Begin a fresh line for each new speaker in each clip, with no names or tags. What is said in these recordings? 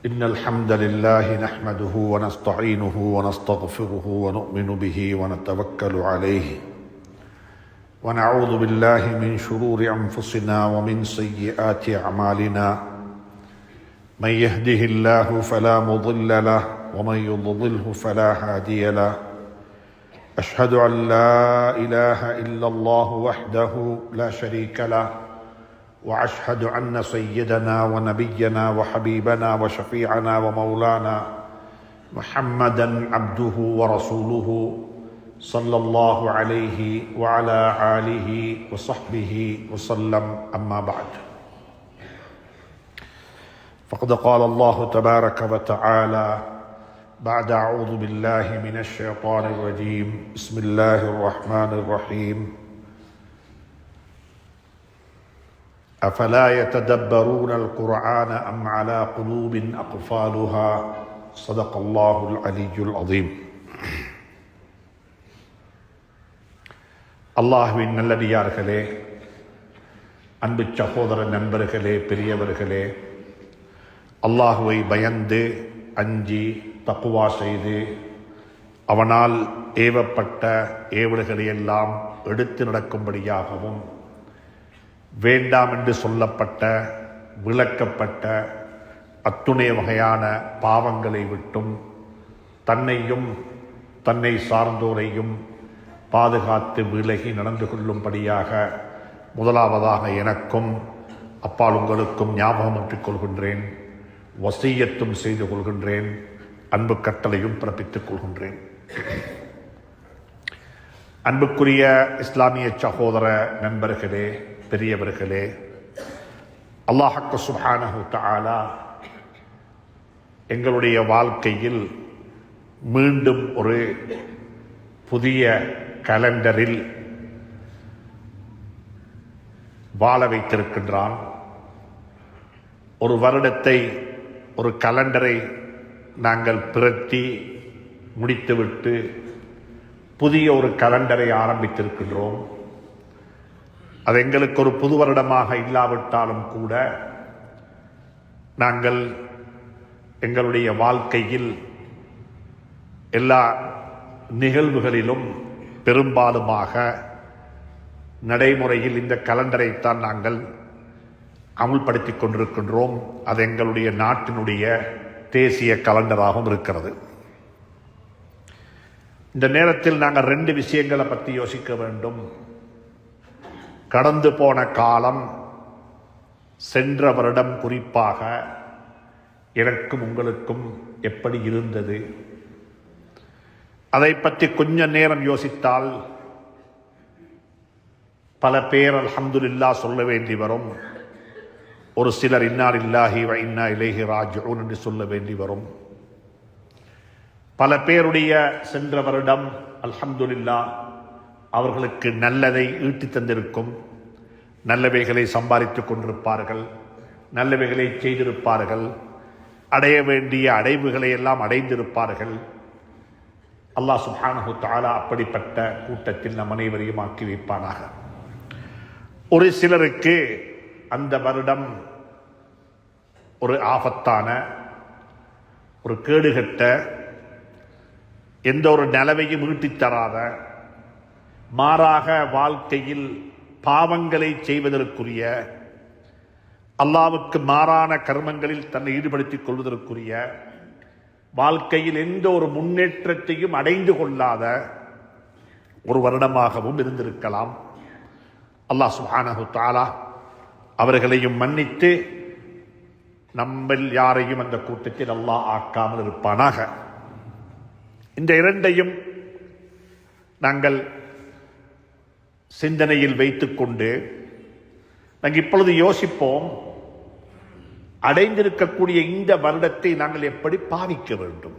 إن الحمد لله نحمده ونستعينه ونستغفره ونؤمن به ونتوكل عليه ونعوذ بالله من شرور أنفسنا ومن سيئات أعمالنا من يهده الله فلا مضل له ومن يضلله فلا هادي له أشهد أن لا إله إلا الله وحده لا شريك له وأشهد أن سيدنا ونبينا وحبيبنا وشفيعنا ومولانا محمدا عبده ورسوله صلى الله عليه وعلى آله وصحبه وسلم أما بعد فقد قال الله تبارك وتعالى بعد أعوذ بالله من الشيطان الرجيم بسم الله الرحمن الرحيم أفلا يتدبرون القرآن أم على قلوب أقفالها صدق الله العلي العظيم. அல்லாஹ்வின் நல்லடியார்களே, அன்பு சகோதர நண்பர்களே, பெரியவர்களே, அல்லாஹுவை பயந்து அஞ்சி தக்குவா செய்து அவனால் ஏவப்பட்ட ஏவல்களையெல்லாம் எடுத்து நடக்கும்படியாகவும் வேண்டாம் என்று சொல்லப்பட்ட விளக்கப்பட்ட அத்துணை வகையான பாவங்களை விட்டும் தன்னையும் தன்னை சார்ந்தோரையும் பாதுகாத்து விலகி நடந்து கொள்ளும்படியாக முதலாவதாக எனக்கும் அப்பால் உங்களுக்கும் ஞாபகமூட்டிக் கொள்கின்றேன், வசியத்தும் செய்து கொள்கின்றேன், அன்பு கட்டளையும் பிறப்பித்துக் கொள்கின்றேன். அன்புக்குரிய இஸ்லாமிய சகோதர நண்பர்களே, பெரியவர்களே, அல்லாஹ் சுப்ஹானஹு தஆலா எங்களுடைய வாழ்க்கையில் மீண்டும் ஒரு புதிய கலண்டரில் வாழ வைத்திருக்கின்றான். ஒரு வருடத்தை, ஒரு கலண்டரை நாங்கள் பிரட்டி முடித்துவிட்டு புதிய ஒரு கலண்டரை ஆரம்பித்திருக்கின்றோம். அது எங்களுக்கு ஒரு புது வருடமாக இல்லாவிட்டாலும் கூட நாங்கள் எங்களுடைய வாழ்க்கையில் எல்லா நிகழ்வுகளிலும் பெரும்பாலுமாக நடைமுறையில் இந்த கலண்டரைத்தான் நாங்கள் அமுல்படுத்திக் கொண்டிருக்கின்றோம். அது எங்களுடைய நாட்டினுடைய தேசிய கலண்டராகவும் இருக்கிறது. இந்த நேரத்தில் நாங்கள் ரெண்டு விஷயங்களை பற்றி யோசிக்க வேண்டும். கடந்து போன காலம், சென்ற வருடம் குறிப்பாக எனக்கும் உங்களுக்கும் எப்படி இருந்தது, அதை பற்றி கொஞ்ச நேரம் யோசித்தால் பல பேர் அல்ஹம்துலில்லாஹ் சொல்ல வேண்டி வரும். ஒரு சிலர் இன்னா லில்லாஹி வ இன்னா இலைஹி ராஜிஊன் என்று சொல்ல வேண்டி வரும். பல பேருடைய சென்ற வருடம் அல்ஹம்துலில்லாஹ் அவர்களுக்கு நல்லதை ஈட்டி தந்திருக்கும். நல்லவைகளை சம்பாதித்துக் கொண்டிருப்பார்கள், நல்லவைகளை செய்திருப்பார்கள், அடைய வேண்டிய அடைவுகளை எல்லாம் அடைந்திருப்பார்கள். அல்லாஹ் சுப்ஹானஹு தஆலா அப்படிப்பட்ட கூட்டத்தில் நம் அனைவரையும் ஆக்கி வைப்பானாக. ஒரு சிலருக்கு அந்த வருடம் ஒரு ஆபத்தான, ஒரு கேடுகட்ட, எந்த ஒரு நிலவையும் ஈட்டித் தராத, மாறாக வாழ்க்கையில் பாவங்களை செய்வதற்குரிய, அல்லாஹ்வுக்கு மாறான கர்மங்களில் தன்னை ஈடுபடுத்திக் கொள்வதற்குரிய, வாழ்க்கையில் எந்த ஒரு முன்னேற்றத்தையும் அடைந்து கொள்ளாத ஒரு வருடமாகவும் இருந்திருக்கலாம். அல்லாஹ் சுப்ஹானஹு தஆலா அவர்களையும் மன்னித்து நம்மில் யாரையும் அந்த கூட்டத்தில் அல்லாஹ் ஆக்காமல் இருப்பானாக. இந்த இரண்டையும் நாங்கள் சிந்தனையில் வைத்துக்கொண்டு நாங்கள் இப்பொழுது யோசிப்போம், அடைந்திருக்கக்கூடிய இந்த வருடத்தை நாங்கள் எப்படி பாவிக்க வேண்டும்,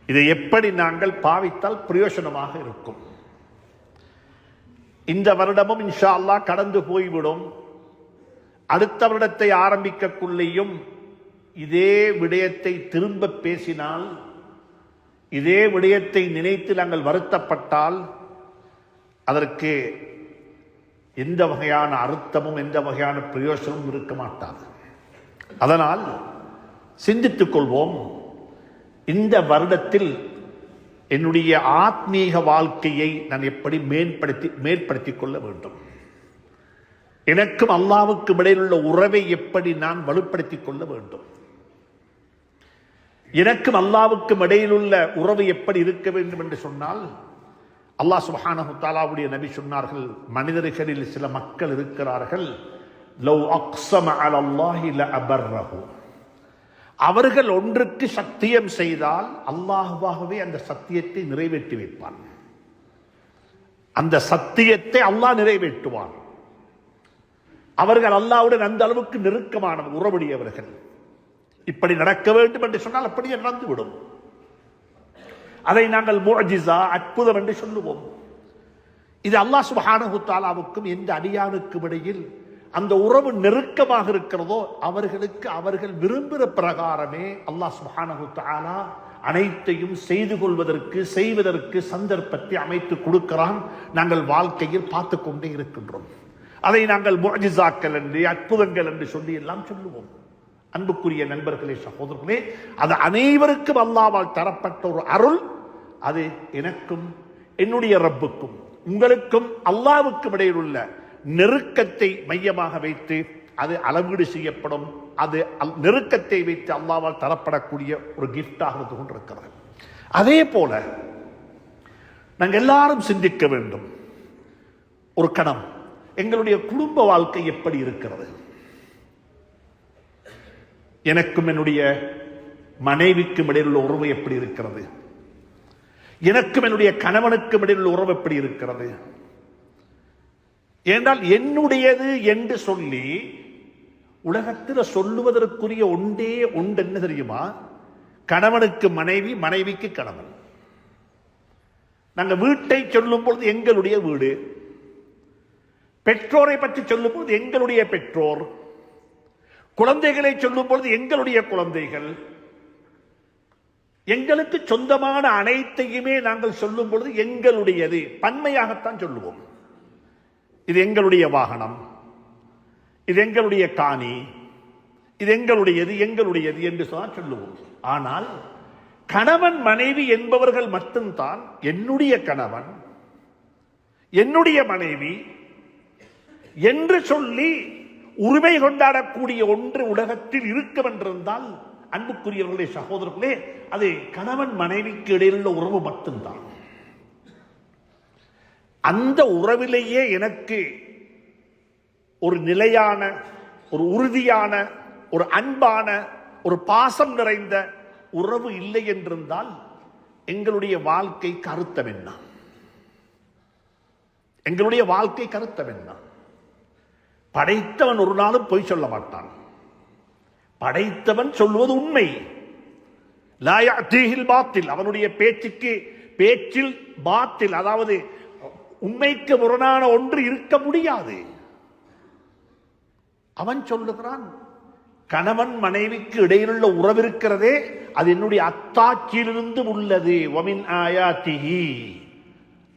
இதை எப்படி நாங்கள் பாவித்தால் பிரயோஜனமாக இருக்கும். இந்த வருடமும் இன்ஷா அல்லாஹ் கடந்து போய்விடும். அடுத்த வருடத்தை ஆரம்பிக்கக்குள்ளேயும் இதே விடயத்தை திரும்ப பேசினால், இதே விடயத்தை நினைத்து நாங்கள் வருத்தப்பட்டால் அதற்கு எந்த வகையான அர்த்தமும் எந்த வகையான பிரயோசனமும் இருக்க மாட்டாது. அதனால் சிந்தித்துக் கொள்வோம். இந்த வருடத்தில் என்னுடைய ஆத்மீக வாழ்க்கையை நான் எப்படி மேம்படுத்திக் கொள்ள வேண்டும், எனக்கும் அல்லாஹ்வுக்கும் இடையில் உள்ள உறவை எப்படி நான் வலுப்படுத்திக் கொள்ள வேண்டும், எனக்கும் அல்லாஹ்வுக்கும் இடையில் உள்ள உறவு எப்படி இருக்க வேண்டும் என்று சொன்னால், அல்லாஹ் சுப்ஹானஹு தஆலாவுடைய நபி சொன்னார்கள், மனிதர்களில் சில மக்கள் இருக்கிறார்கள், லவ் அக்ஸம அலல்லாஹி லஅபர்ரஹு, அவர்கள் ஒன்றுக்கு சத்தியம் செய்தால் அல்லாஹ்வாகவே அந்த சத்தியத்தை நிறைவேற்றி வைப்பான். அந்த சத்தியத்தை அல்லாஹ் நிறைவேற்றுவான். அவர்கள் அல்லாஹ்வுடன் அந்த அளவுக்கு நெருக்கமான உறவுடையவர்கள். இப்படி நடக்க வேண்டும் என்று சொன்னால் அப்படியே நடந்துவிடும். அதை நாங்கள் முஅஜிஸா, அற்புதம் என்று சொல்லுவோம். இது அல்லாஹ் சுப்ஹானஹு தஆலாவுக்கும் எந்த அடியானுக்கும் இடையில் அந்த உறவு நெருக்கமாக இருக்கிறதோ அவர்களுக்கு அவர்கள் விரும்புகிற பிரகாரமே அல்லாஹ் சுப்ஹானஹு தஆலா அனைத்தையும் செய்து கொள்வதற்கு செய்வதற்கு சந்தர்ப்பத்தை அமைத்து கொடுக்கிறான். நாங்கள் வாழ்க்கையில் பார்த்து கொண்டே இருக்கின்றோம். அதை நாங்கள் முஅஜிஸாக்கள் என்று அற்புதங்கள் என்று சொல்லி எல்லாம் சொல்லுவோம். அன்புக்குரிய நண்பர்களே, சகோதரர்களே, அது அனைவருக்கும் அல்லாஹ்வால் தரப்பட்ட ஒரு அருள். அது எனக்கும் என்னுடைய ரப்புக்கும் உங்களுக்கும் அல்லாஹ்வுக்கும் இடையில் உள்ள நெருக்கத்தை மையமாக வைத்து அது அளவீடு செய்யப்படும். அது நெருக்கத்தை வைத்து அல்லாஹ்வால் தரப்படக்கூடிய ஒரு கிஃப்டாக இருந்து கொண்டிருக்கிறது. அதே போல நாங்கள் எல்லாரும் சிந்திக்க வேண்டும். ஒரு கணம் எங்களுடைய குடும்ப வாழ்க்கை எப்படி இருக்கிறது, எனக்கும் என்னுடைய மனைவிக்கும் இடையில் உள்ள உறவு எப்படி இருக்கிறது, எனக்கும் என்னுடைய கணவனுக்கும் இடையில் உள்ள உறவு எப்படி இருக்கிறது. ஏனென்றால் என்னுடையது என்று சொல்லி உலகத்தில் சொல்லுவதற்குரிய ஒன்றே ஒன்று என்ன தெரியுமா? கணவனுக்கு மனைவி, மனைவிக்கு கணவன். நாங்கள் வீட்டை சொல்லும் பொழுது எங்களுடைய வீடு, பெற்றோரை பற்றி சொல்லும் பொழுது எங்களுடைய பெற்றோர், குழந்தைகளை சொல்லும் பொழுது எங்களுடைய குழந்தைகள், எங்களுக்கு சொந்தமான அனைத்தையுமே நாங்கள் சொல்லும் பொழுது எங்களுடையது பன்மையாகத்தான் சொல்லுவோம். இது எங்களுடைய வாகனம், இது எங்களுடைய காணி, இது எங்களுடையது எங்களுடையது என்று சொன்னால் சொல்லுவோம். ஆனால் கணவன் மனைவி என்பவர்கள் மட்டும்தான் என்னுடைய கணவன், என்னுடைய மனைவி என்று சொல்லி உரிமை கொண்டாடக்கூடிய ஒன்று உலகத்தில் இருக்கும் என்றிருந்தால், அன்புக்குரியவர்களே, சகோதரர்களே, அது கணவன் மனைவிக்கு இடையிலுள்ள உறவு மட்டும்தான். அந்த உறவிலேயே எனக்கு ஒரு நிலையான, ஒரு உறுதியான, ஒரு அன்பான, ஒரு பாசம் நிறைந்த உறவு இல்லை என்றிருந்தால் எங்களுடைய வாழ்க்கை கருத்தம் என்ன? எங்களுடைய வாழ்க்கை கருத்தம் என்ன? படைத்தவன் ஒரு நாளும் பொய் சொல்ல மாட்டான். படைத்தவன் சொல்வது உண்மை. லா யஅதீஹில் பாத்தில், அவனுடைய பேச்சில் பாத்தில், அதாவது உண்மைக்கு முரணான ஒன்று இருக்க முடியாது. அவன் சொல்லுகிறான், கணவன் மனைவிக்கு இடையிலுள்ள உறவு இருக்கிறதே அது என்னுடைய அத்தாட்சியிலிருந்து உள்ளது. வமின் ஆயாத்திஹி,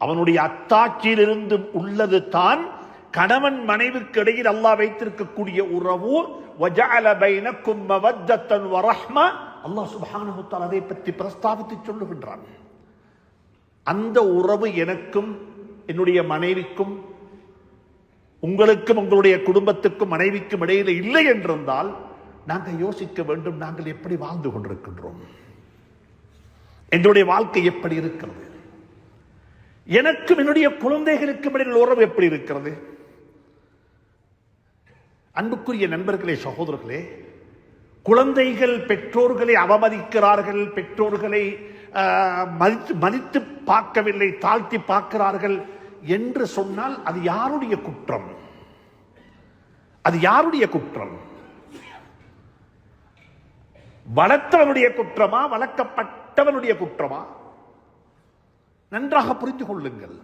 அவனுடைய அத்தாட்சியிலிருந்து உள்ளது தான் கணவன் மனைவிக்கு இடையில் அல்லாஹ் வைத்திருக்கக்கூடிய உறவு. வஜஅல பைனக்கும் மவத்தன் வரஹ்மா, அல்லாஹ் சுப்ஹானஹு வ தஆலா அதை பற்றி பிரஸ்தாபித்து சொல்லுகின்றான். அந்த உறவு எனக்கும் என்னுடைய மனைவிக்கும், உங்களுக்கும் உங்களுடைய குடும்பத்துக்கும் மனைவிக்கும் இடையில இல்லை என்றிருந்தால் நாங்கள் யோசிக்க வேண்டும், நாங்கள் எப்படி வாழ்ந்து கொண்டிருக்கின்றோம், எங்களுடைய வாழ்க்கை எப்படி இருக்கிறது, எனக்கும் என்னுடைய குழந்தைகளுக்கும் இடையில் உறவு எப்படி இருக்கிறது. அன்புக்குரிய நண்பர்களே, சகோதரர்களே, குழந்தைகள் பெற்றோர்களை அவமதிக்கிறார்கள், பெற்றோர்களை மதித்து பார்க்கவில்லை, தாழ்த்தி பார்க்கிறார்கள் என்று சொன்னால் அது யாருடைய குற்றம்? அது யாருடைய குற்றம்? வளர்த்தவனுடைய குற்றமா, வளர்க்கப்பட்டவனுடைய குற்றமா? நன்றாக புரிந்து கொள்ளுங்கள்.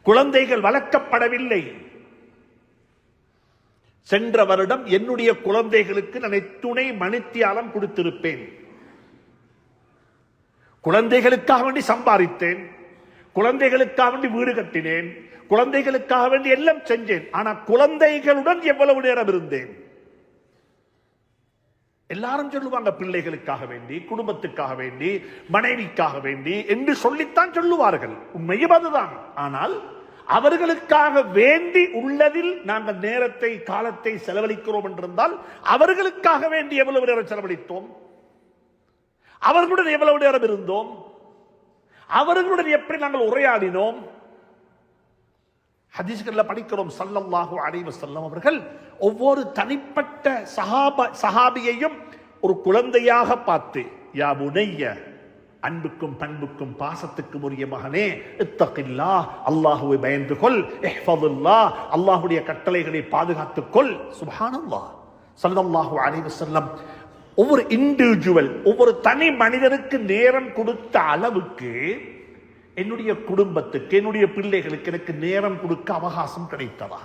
குழந்தைகள் வளர்க்கப்படவில்லை. சென்ற வருடம் என்னுடைய குழந்தைகளுக்கு நான் துணை மணித்தியாலம் கொடுத்திருப்பேன். குழந்தைகளுக்காக வேண்டி சம்பாதித்தேன், குழந்தைகளுக்காக வேண்டி வீடு கட்டினேன், குழந்தைகளுக்காக வேண்டி எல்லாம் செஞ்சேன். ஆனா குழந்தைகளுடன் எவ்வளவு நேரம் இருந்தேன்? எல்லாரும் சொல்லுவாங்க பிள்ளைகளுக்காக வேண்டி, குடும்பத்துக்காக வேண்டி, மனைவிக்காக வேண்டி என்று சொல்லித்தான் சொல்லுவார்கள். உண்மையும் அதுதான். ஆனால் அவர்களுக்காக வேண்டி உள்ளதில் நாங்கள் நேரத்தை காலத்தை செலவழிக்கிறோம் என்றிருந்தால் அவர்களுக்காக வேண்டி எவ்வளவு நேரம் செலவழித்தோம், அவர்களுடன் எவ்வளவு நேரம் இருந்தோம், அவர்களுடன் எப்படி நாங்கள் உரையாடினோம். ஹதீஸ்கள்ல படிக்கிறோம், ஸல்லல்லாஹு அலைஹி வஸல்லம் அவர்கள் ஒவ்வொரு தனிப்பட்ட சஹாபியையும் ஒரு குழந்தையாக பார்த்து, யா புனைய, அன்புக்கும் பண்புக்கும் பாசத்துக்கும் உரிய மகனே, இத்தகில்லாஹ், அல்லாஹ்வை பயந்து கொள், இஹ்ஃபதுல்லாஹ், அல்லாஹ்வுடைய கட்டளைகளை பாதுகாத்துக் கொள். சுப்ஹானல்லாஹ். ஸல்லல்லாஹு அலைஹி வஸல்லம் ஒவ்வொரு இண்டிவிஜுவல், ஒவ்வொரு தனி மனிதனுக்கு நேரம் கொடுத்த அளவுக்கு என்னுடைய குடும்பத்துக்கு, என்னுடைய பிள்ளைகளுக்கு எனக்கு நேரம் கொடுக்க அவகாசம் கிடைத்ததா?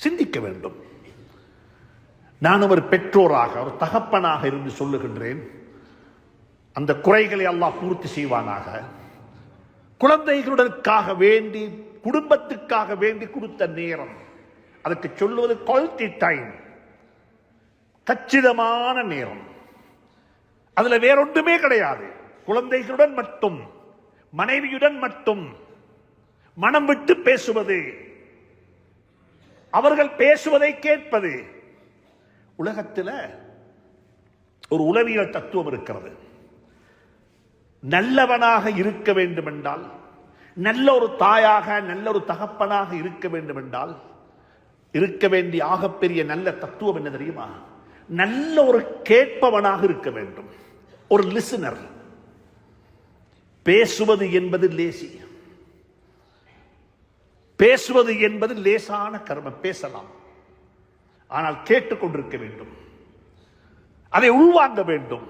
சிந்திக்க வேண்டும். நான் ஒரு பெற்றோராக, ஒரு தகப்பனாக இருந்து சொல்லுகின்றேன், அந்த குறைகளை அல்லாஹ் பூர்த்தி செய்வானாக. குழந்தைகளுக்காக வேண்டி, குடும்பத்துக்காக வேண்டி கொடுத்த நேரம், அதுக்கு சொல்லுவது குவாலிட்டி டைம், கச்சிதமான நேரம். அதுல வேறொன்றுமே கிடையாது. குழந்தைகளுடன் மட்டும், மனைவியுடன் மட்டும் மனம் விட்டு பேசுவது, அவர்கள் பேசுவதை கேட்பது. உலகத்தில் ஒரு உளவியல் தத்துவம் இருக்கிறது. நல்லவனாக இருக்க வேண்டும் என்றால், நல்ல ஒரு தாயாக, நல்ல ஒரு தகப்பனாக இருக்க வேண்டும் என்றால், இருக்க வேண்டிய ஆகப்பெரிய நல்ல தத்துவம் என்ன தெரியுமா? நல்ல ஒரு கேட்பவனாக இருக்க வேண்டும், ஒரு லிசனர். பேசுவது என்பது லேசி, பேசுவது என்பது லேசான கர்மம். பேசலாம், ஆனால் கேட்டுக்கொண்டிருக்க வேண்டும், அதை உள்வாங்க வேண்டும்,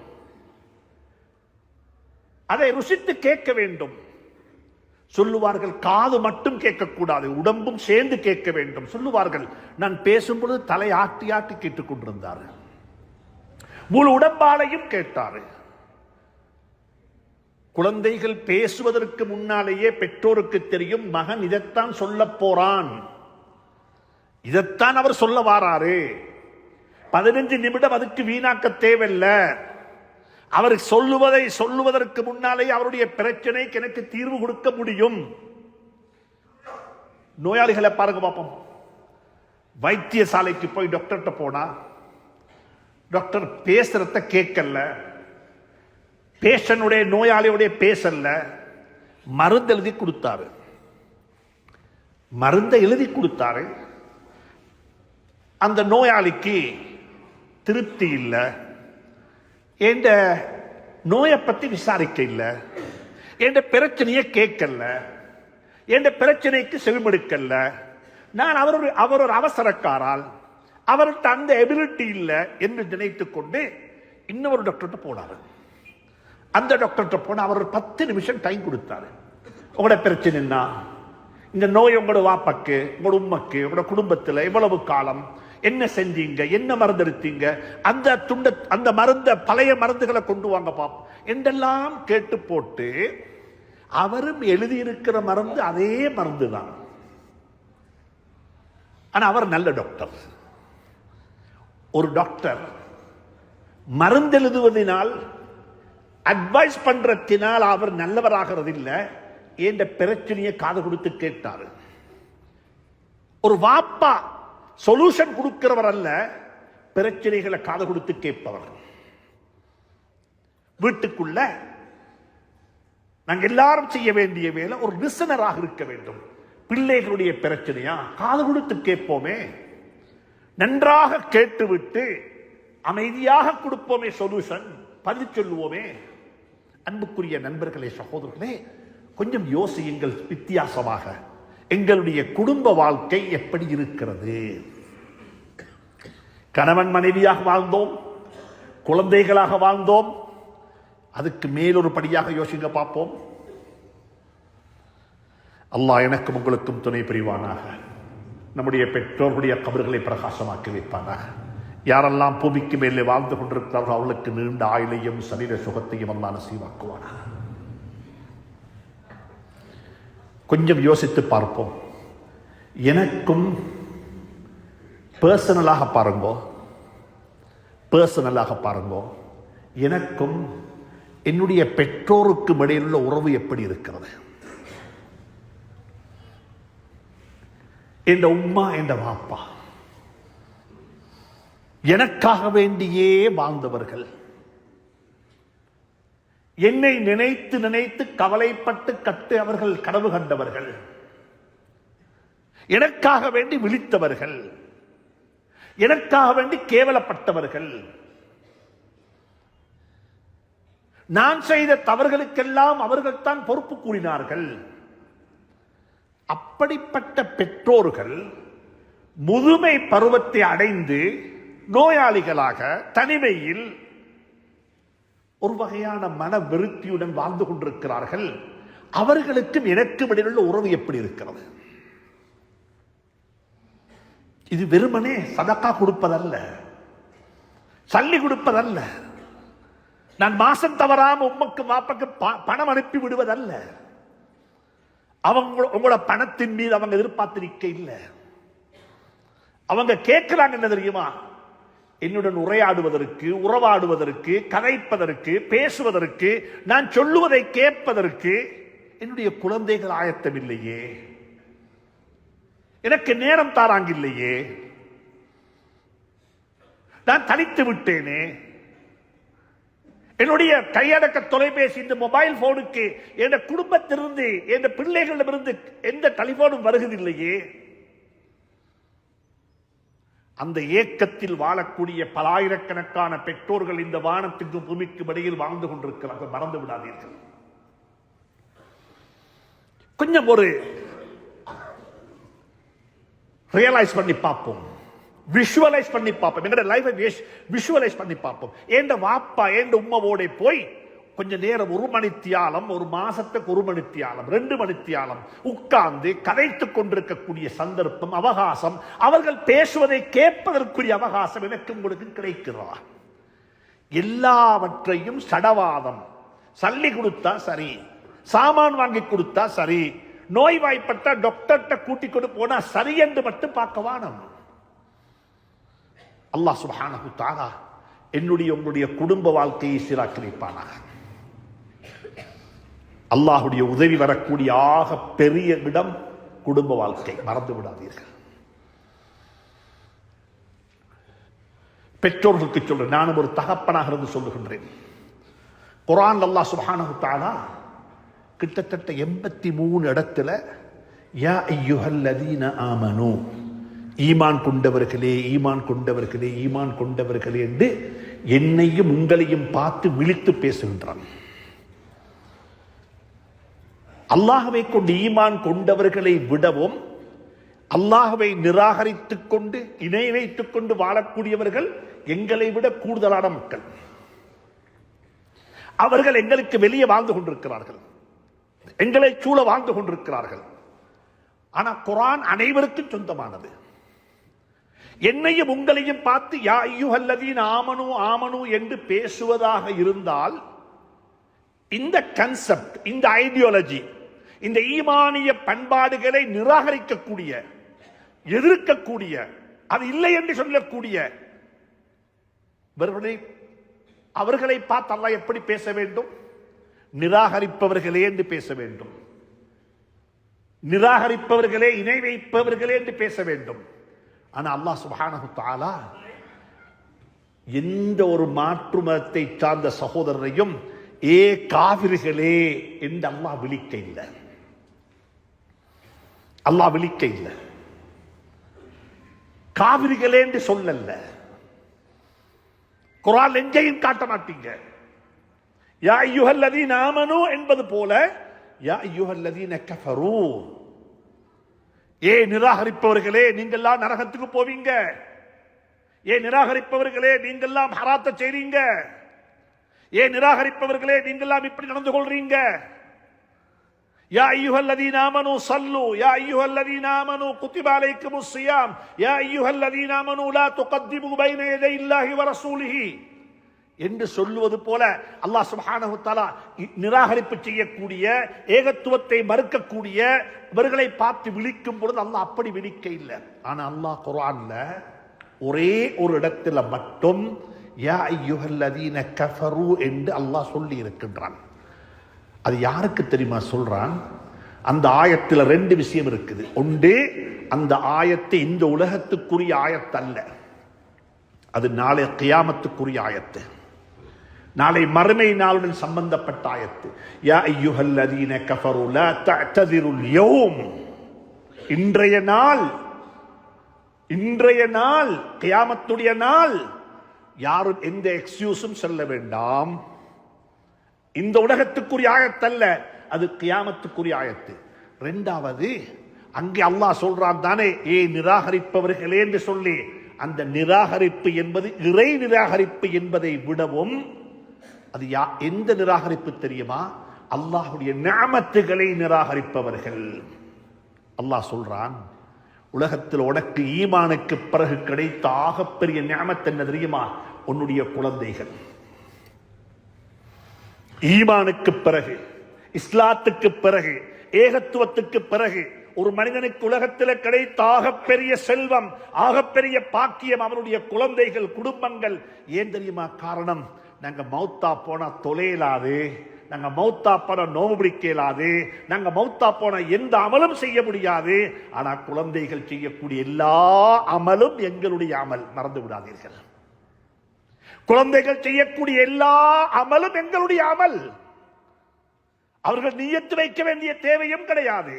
அதை ருசித்து கேட்க வேண்டும். சொல்லுவார்கள், காது மட்டும் கேட்கக்கூடாது, உடம்பும் சேர்ந்து கேட்க வேண்டும். சொல்லுவார்கள், நான் பேசும்பொழுது தலை ஆட்டி ஆட்டி கேட்டுக் கொண்டிருந்தார், முழு உடம்பாலையும் கேட்டாரு. குழந்தைகள் பேசுவதற்கு முன்னாலேயே பெற்றோருக்கு தெரியும், மகன் இதைத்தான் சொல்ல போறான், இதைத்தான் அவர் சொல்ல வாராரு. 15 நிமிடம் அதுக்கு வீணாக்க தேவையில்லை. அவர் சொல்லுவதற்கு முன்னாலே அவருடைய பிரச்சனைக்கு எனக்கு தீர்வு கொடுக்க முடியும். நோயாளிகளை பாருங்க பாப்போம். வைத்தியசாலைக்கு போய் டாக்டர்கிட்ட போனா, டாக்டர் பேசுறத கேட்கல, பேஷனுடைய, நோயாளியுடைய பேசல, மருந்து எழுதி கொடுத்தாரு. மருந்தை எழுதி கொடுத்தாரு. அந்த நோயாளிக்கு திருப்தி இல்லை, என்ற நோயை பத்தி விசாரிக்க இல்லை, என்ற பிரச்சனையை கேட்கல, என்ற பிரச்சனைக்கு செவிமடுக்கல. நான் அவர் ஒரு அவசரக்காரால், அவர்கிட்ட அந்த எபிலிட்டி இல்லை என்று நினைத்துக் கொண்டு இன்னொரு டாக்டர்கிட்ட போனாரு. அந்த டாக்டர்கிட்ட போன அவர் 10 நிமிஷம் டைம் கொடுத்தாரு. உங்களோட பிரச்சனை என்ன, இந்த நோய் உங்களோட வாப்பக்கு, உங்களோட உம்மக்கு, உங்களோட குடும்பத்தில் எவ்வளவு காலம், என்ன செஞ்சீங்க, என்ன மருந்து எடுத்தீங்க, அந்த மருந்த, பழைய மருந்துகளை கொண்டு வாங்க பாப்போம் என்றெல்லாம் கேட்டு போட்டு, அவரும் எழுதியிருக்கிற மருந்து அதே மருந்து தான். ஆனா அவர் நல்ல டாக்டர். ஒரு டாக்டர் மருந்து எழுதுவதனால், அட்வைஸ் பண்றதினால் அவர் நல்லவராகிறது இல்லை, என்ற பிரச்சனையை காது கொடுத்து கேட்டாரு. ஒரு வாப்பா சொல்யூஷன் கொடுக்கிறவர் அல்ல, பிரச்சனைகளை காது கொடுத்து கேட்பவர். வீட்டுக்குள்ள நாங்கள் எல்லாரும் செய்ய வேண்டிய வேலை ஒரு லிசனராக இருக்க வேண்டும். பிள்ளைகளுடைய பிரச்சனையா காது கொடுத்து கேட்போமே, நன்றாக கேட்டுவிட்டு அமைதியாக கொடுப்போமே சொல்யூஷன், பதில் சொல்லுவோமே. அன்புக்குரிய நண்பர்களே, சகோதரர்களே, கொஞ்சம் யோசியுங்கள். வித்தியாசமாக எங்களுடைய குடும்ப வாழ்க்கை எப்படி இருக்கிறது? கணவன் மனைவியாக வாழ்ந்தோம், குழந்தைகளாக வாழ்ந்தோம், அதுக்கு மேலொரு படியாக யோசிங்க பார்ப்போம். அல்லாஹ் எனக்கும் உங்களுக்கும் துணை புரிவானாக. நம்முடைய பெற்றோர்களுடைய கபர்களை பிரகாசமாக்கி வைப்பானாக. யாரெல்லாம் பூமிக்கு மேலே வாழ்ந்து கொண்டிருக்கிறார்கள் அவர்களுக்கு நீண்ட ஆயுளையும் சரீர சுகத்தையும் அல்லாஹ் நசீவாக்குவானாக. கொஞ்சம் யோசித்து பார்ப்போம். எனக்கும் பர்சனலாக பாருங்க, பர்சனலாக பாருங்க, எனக்கும் என்னுடைய பெற்றோருக்கும் இடையில் உள்ள உறவு எப்படி இருக்கிறது? என் உம்மா என் வாப்பா எனக்காக வேண்டியே வாழ்ந்தவர்கள், என்னை நினைத்து நினைத்து கவலைப்பட்டு கட்டு அவர்கள் கனவு கண்டவர்கள், எனக்காக வேண்டி விழித்தவர்கள், எனக்காக வேண்டி கேவலப்பட்டவர்கள், நான் செய்த தவறுகளுக்கெல்லாம் அவர்கள் தான் பொறுப்பு கூறினார்கள். அப்படிப்பட்ட பெற்றோர்கள் முதுமை பருவத்தை அடைந்து நோயாளிகளாக தனிமையில் ஒரு வகையான மன விருத்தியுடன் வாழ்ந்து கொண்டிருக்கிறார்கள். அவர்களுக்கும் எனக்கும் இடையிலுள்ள உறவு எப்படி இருக்கிறது? இது வெறுமனே சதக்கா கொடுப்பதல்ல, சல்லி கொடுப்பதல்ல, நான் மாசம் தவறாம உம்மக்கு மாப்பக்கு பணம் அனுப்பி விடுவதல்ல. அவங்க உங்களோட பணத்தின் மீது அவங்க எதிர்பார்த்திருக்க இல்லை. அவங்க கேட்கிறாங்க என்ன தெரியுமா? என்னுடன் உரையாடுவதற்கு, உறவாடுவதற்கு, கதைப்பதற்கு, பேசுவதற்கு, நான் சொல்லுவதை கேட்பதற்கு என்னுடைய குழந்தைகள் ஆயத்தம் இல்லையே, எனக்கு நேரம் தாராங்க இல்லையே, நான் தனித்து விட்டேனே, என்னுடைய கையடக்க தொலைபேசி இந்த மொபைல் போனுக்கு என் குடும்பத்திலிருந்து என் பிள்ளைகளிடமிருந்து எந்த டெலிபோனும் வருவதில்லையே. அந்த ஏக்கத்தில் வாழக்கூடிய பல ஆயிரக்கணக்கான பெற்றோர்கள் இந்த வானத்துக்கும் பூமிக்கும் இடையில் வாழ்ந்து கொண்டிருக்கிறார்கள். மறந்து விடாதீர்கள். கொஞ்சம் ஒரு ரியலைஸ் பண்ணி பார்ப்போம், விஷுவலைஸ் பண்ணி பார்ப்போம், எங்களோட லைஃபை விஷுவலைஸ் பண்ணி பார்ப்போம். ஏண்ட வாப்பா ஏண்ட உம்மவோட போய் கொஞ்ச நேரம், ஒரு மணித்தியாலம், ஒரு மாசத்துக்கு ஒரு மணித்தியாலம், 2 மணித்தியாலம் உட்கார்ந்து கதைத்துக் கொண்டிருக்கக்கூடிய சந்தர்ப்பம், அவகாசம், அவர்கள் பேசுவதை கேட்பதற்குரிய அவகாசம் எனக்கு உங்களுக்கு கிடைக்கிறதா? எல்லாவற்றையும் சடவாதம், சல்லி கொடுத்தா சரி, சாமான் வாங்கி கொடுத்தா சரி, நோய்வாய்ப்பட்ட டாக்டர்கிட்ட கூட்டிக் கொண்டு போனா சரி என்று மட்டும் பார்க்க வானம். அல்லாஹ் சுப்ஹானஹு தஆலா என்னுடைய உங்களுடைய குடும்ப வாழ்க்கையை சீராக்கி வைப்பானாக. அல்லாஹ்வுடைய உதவி வரக்கூடிய ஆக பெரிய இடம் குடும்ப வாழ்க்கை, மறந்து விடாதீர்கள். பெற்றோர்களுக்கு சொல்றேன், நானும் ஒரு தகப்பனாக இருந்து சொல்லுகின்றேன். குர்ஆன் அல்லாஹ் சுப்ஹானஹு தஆலா கிட்டத்தட்ட 83 இடத்துல யா அய்யுஹல்லதீன ஆமனூ, ஈமான் கொண்டவர்களே, ஈமான் கொண்டவர்களே, ஈமான் கொண்டவர்களே என்று என்னையும் உங்களையும் பார்த்து விழித்து பேசுகின்றான். அல்லாஹ்வை கொண்டு ஈமான் கொண்டவர்களை விடவும் அல்லாஹ்வை நிராகரித்துக் கொண்டு இணை வைத்துக் கொண்டு வாழக்கூடியவர்கள் எங்களை விட கூடுதலான மக்கள். அவர்கள் எங்களுக்கு வெளியே வாழ்ந்து கொண்டிருக்கிறார்கள், எங்களை சூழ வாழ்ந்து கொண்டிருக்கிறார்கள். ஆனா குர்ஆன் அனைவருக்கும் சொந்தமானது. என்னையும் உங்களையும் பார்த்து யா அய்யுஹல்லதீன ஆமனூ ஆமனூ என்று பேசுவதாக இருந்தால் இந்த கன்செப்ட், இந்த ஐடியாலஜி, இந்த ஈமானிய பண்பாடுகளை நிராகரிக்கக்கூடிய, எதிர்க்கக்கூடிய, அது இல்லை என்று சொல்லக்கூடிய அவர்களை பார்த்து அல்லாஹ் எப்படி பேச வேண்டும்? நிராகரிப்பவர்களே என்று பேச வேண்டும், நிராகரிப்பவர்களே, இணை வைப்பவர்களே என்று பேச வேண்டும். ஆனா அல்லாஹ் சுப்ஹானஹு தஆலா எந்த ஒரு மாற்று மதத்தை சார்ந்த சகோதரரையும் ஏ காவிர்களே என்று அல்லாஹ் விழிக்க இல்லை. அல்லாஹ் விழிக்க இல்லை. காவிர்களே என்று சொல்லல்ல. குர்ஆன் எங்கேயும் காட்ட மாட்டீங்க. யா அய்யுஹல்லதீன ஆமனூ என்பது போல யா அய்யுஹல்லதீன கஃபரூ, ஏ நிராகரிப்பவர்களே நீங்கெல்லாம் நரகத்துக்கு போவீங்க, ஏ நிராகரிப்பவர்களே நீங்கெல்லாம் ஹராத்த செய்றீங்க, ஏ நிராகரிப்பவர்களே நீங்கெல்லாம் இப்படி நடந்து கொள்றீங்க. யா அய்யுஹல்லதீன ஆமனூ ஸல்லு, யா அய்யுஹல்லதீன ஆமனூ குத்திப அலைக்குமுஸ் ஸியாம், யா அய்யுஹல்லதீன ஆமனூ லா துகத்திமு பைன யதையில்லாஹி வ ரசூலிஹி என்று சொல்லுவது போல அல்லாஹ் சுப்ஹானஹு தஆலா நிராகரிப்பு செய்யக்கூடிய, ஏகத்துவத்தை மறுக்கக்கூடிய இவர்களை பார்த்து விழிக்கும் பொழுது அல்லாஹ் அப்படி விழிக்க இல்லை. ஆனா அல்லாஹ் குர்ஆன்ல ஒரே ஒரு இடத்துல மட்டும் யா அய்யுஹல்லதீன கஃபரு என்று அல்லாஹ் சொல்லி இருக்கின்றான். அது யாருக்கு தெரியுமா சொல்றான்? அந்த ஆயத்தில் ரெண்டு விஷயம் இருக்குது. ஒன்று, அந்த ஆயத்தை இந்த உலகத்துக்குரிய ஆயத்து அல்ல, அது நாளை கியாமத்துக்குரிய ஆயத்து, நாளை மறுமை நாளுடன் சம்பந்தப்பட்ட ஆயத்து. யா அய்யுஹல்லதீன கஃபரு லா தஅ்தஸிருல் யௌம், இன்றைய நாள் கியாமத்துடைய நாள், யாரும் எந்த எக்ஸ்கியூஸும் சொல்ல வேண்டாம். இந்த உலகத்துக்குரிய ஆயத்தல்ல, அது கியாமத்துக்குரிய ஆயத்து. இரண்டாவது, அங்கே அல்லாஹ் சொல்றான் தானே, ஏ நிராகரிப்பவர்களே என்று சொல்லி, அந்த நிராகரிப்பு என்பது இறை நிராகரிப்பு என்பதை விடவும், அது எந்த நிராகரிப்பு தெரியுமா? அல்லாஹ்வுடைய நிஅமத்துகளை நிராகரிப்பவர்கள். அல்லாஹ் சொல்றான், உலகத்தில் உனக்கு ஈமானுக்கு பிறகு கிடைத்த ஆகப்பெரிய நிஅமத் என்ன தெரியுமா? உன்னுடைய குழந்தைகள். ஈமானுக்கு பிறகு, இஸ்லாத்துக்கு பிறகு, ஏகத்துவத்துக்கு பிறகு ஒரு மனிதனுக்கு உலகத்தில் கிடைத்த ஆகப்பெரிய செல்வம், ஆகப்பெரிய பாக்கியம் அவனுடைய குழந்தைகள், குடும்பங்கள். ஏன் தெரியுமா காரணம்? நாங்க மௌத்தா போனா தொலையலாது, நாங்க மௌத்தா போன நோம்பு பிடிக்க இயலாது, நாங்க மௌத்தா போன எந்த அமலும் செய்ய முடியாது. ஆனா குழந்தைகள் செய்யக்கூடிய எல்லா அமலும் எங்களுடைய அமல், மறந்து விடாதீர்கள். குழந்தைகள் செய்யக்கூடிய எல்லா அமலும் எங்களுடைய அமல். அவர்கள் நியத்து வைக்க வேண்டிய தேவையும் கிடையாது,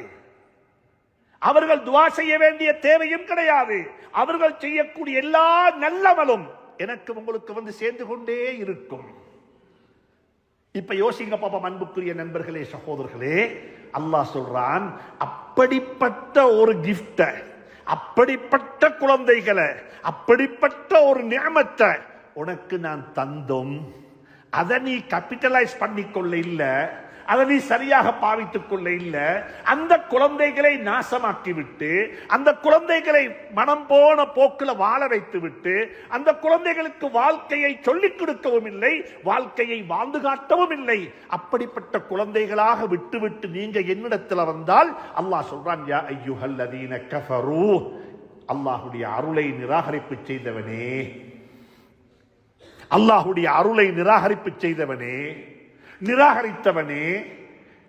அவர்கள் துஆ செய்ய வேண்டிய தேவையும் கிடையாது. அவர்கள் செய்யக்கூடிய எல்லா நல்லமலும் எனக்கு உங்களுக்கு வந்து சேர்ந்து கொண்டே இருக்கும். இப்ப யோசிங்க பாப்பா, அன்புக்குரிய நண்பர்களே, சகோதரர்களே, அல்லாஹ் சொல்றான், அப்படிப்பட்ட ஒரு கிஃப்ட, அப்படிப்பட்ட குழந்தைகளை, அப்படிப்பட்ட ஒரு நிஅமத்தை உனக்கு நான் தந்தோம். அதை நீ கேபிட்டலைஸ் பண்ணிக்கொள்ள இல்ல, அதை நீ சரியாக பாவித்துக் கொள்ள இல்ல. அந்த குழந்தைகளை நாசமாக்கி விட்டு, அந்த குழந்தைகளை மனம் போன போக்குல வாழ வைத்து விட்டு, அந்த குழந்தைகளுக்கு வாழ்க்கையை சொல்லிக் கொடுக்கவும் இல்லை, வாழ்க்கையை வாழ்ந்து காட்டவும் இல்லை. அப்படிப்பட்ட குழந்தைகளாக விட்டு நீங்க என்னிடத்தில் வந்தால் அல்லாஹ் சொல்றான், யா அய்யுஹல்லதீன கஃபரு, அல்லாஹ்வுடைய அருளை நிராகரிப்பு செய்தவனே, அல்லாஹ்வுடைய அருளை நிராகரிப்பு செய்தவனே, நிராகரித்தவனே,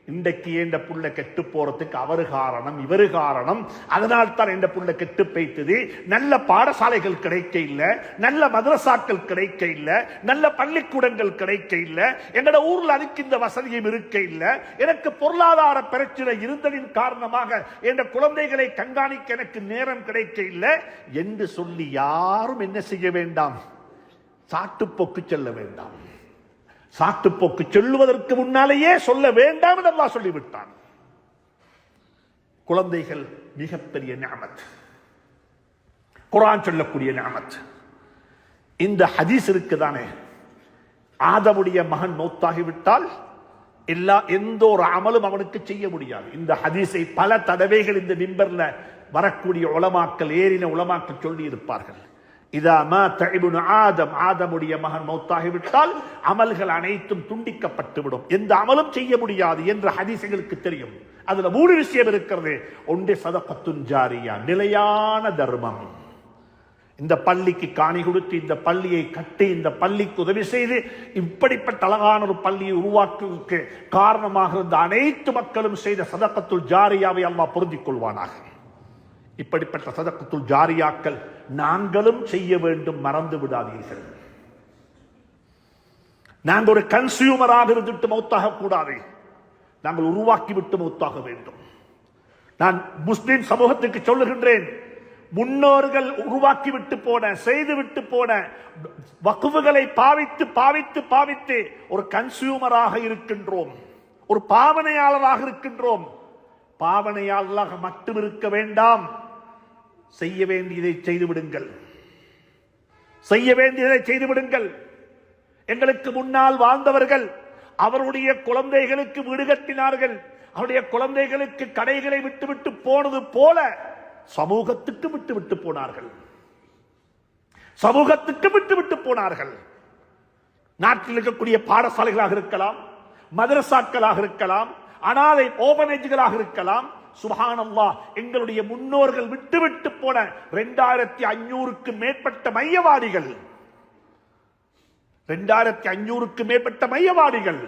இன்றைக்கு என்ற புள்ள கெட்டு போறதுக்கு அவரு காரணம், இவரு காரணம், அதனால் தான் என்ற புள்ள கெட்டு போய்த்தது. நல்ல பாடசாலைகள் கிடைக்க இல்ல, நல்ல மதரசாக்கள் கிடைக்க இல்ல, நல்ல பள்ளிக்கூடங்கள் கிடைக்க இல்ல, எங்கட ஊர்ல அதுக்கு இந்த வசதியும் இருக்க இல்ல, எனக்கு பொருளாதார பிரச்சனை இருந்ததின் காரணமாக என்ற குழந்தைகளை கண்காணிக்க எனக்கு நேரம் கிடைக்க இல்லை என்று சொல்லி யாரும் என்ன செய்ய வேண்டாம், சாட்டுப்போக்கு செல்ல வேண்டாம். சாட்டுப்போக்கு சொல்லுவதற்கு முன்னாலேயே சொல்ல வேண்டாம் என்று அல்லாஹ் சொல்லிவிட்டான். குழந்தைகள் மிகப்பெரிய நிஅமத், குர்ஆன் சொல்லக்கூடிய நிஅமத். இந்த ஹதீஸ் இருக்குதானே, ஆதமுடைய மகன் மௌத்தாகிவிட்டால் எந்த ஒரு அமலும் அவனுக்கு செய்ய முடியாது. இந்த ஹதீஸை பல தடவைகள் இந்த மிம்பர்ல வரக்கூடிய உலமாக்கள், ஏறின உலமாக்கள் சொல்லி இருப்பார்கள். இதா மாத இப்னு ஆதம், ஆதமுடைய மகன் மௌத்தாகிவிட்டால் அமல்கள் அனைத்தும் துண்டிக்கப்பட்டுவிடும், எந்த அமலும் செய்ய முடியாது என்ற ஹதீஸ்களுக்கு தெரியும். அதுல 3 விஷயம் இருக்கிறது. ஒன்று சதகத்துன் ஜாரியா, நிலையான தர்மம். இந்த பள்ளிக்கு காணி கொடுத்து, இந்த பள்ளியை கட்டி, இந்த பள்ளிக்கு உதவி செய்து, இப்படிப்பட்ட அழகான ஒரு பள்ளியை உருவாக்குவதற்கு காரணமாக இருந்த அனைத்து மக்களும் செய்த சதகத்துல் ஜாரியாவை அல்லாஹ் பொருந்திக் கொள்வானாக. இப்படிப்பட்ட சதகத்துல் ஜாரியாக்கள் நாங்களும் செய்ய வேண்டும், மறந்து விடாதீர்கள். நாங்கள் ஒரு கன்சியூமராக இருந்துட்டு மௌத்தாக கூடாது, நாங்கள் உருவாக்கி விட்டு மௌத்தாக வேண்டும். நான் முஸ்லிம் சமூகத்துக்கு சொல்லுகின்றேன், முன்னோர்கள் உருவாக்கி விட்டு போன, செய்து விட்டு போன வக்ஃபுகளை பாவித்து பாவித்து பாவித்து ஒரு கன்சியூமராக இருக்கின்றோம், ஒரு பாவனையாளராக இருக்கின்றோம். பாவனையாளராக மட்டும் இருக்க வேண்டாம், செய்ய வேண்டியதை செய்து விடுங்கள், செய்ய வேண்டியதை செய்து விடுங்கள். எங்களுக்கு முன்னால் வாழ்ந்தவர்கள் அவருடைய குழந்தைகளுக்கு வீடு கட்டினார்கள், அவருடைய குழந்தைகளுக்கு கடைகளை விட்டுவிட்டு போனது போல சமூகத்துக்கு விட்டு போனார்கள், சமூகத்துக்கு விட்டு போனார்கள். நாட்டில் இருக்கக்கூடிய பாடசாலைகளாக இருக்கலாம், மதரசாக்களாக இருக்கலாம், அனாதை ஓபனேஜ்களாக இருக்கலாம். சுப்ஹானல்லாஹ், எங்களுடைய முன்னோர்கள் விட்டு போன 2500க்கு மேற்பட்ட மையவாடிகள் 2500க்கு மேற்பட்ட மையவாடிகள்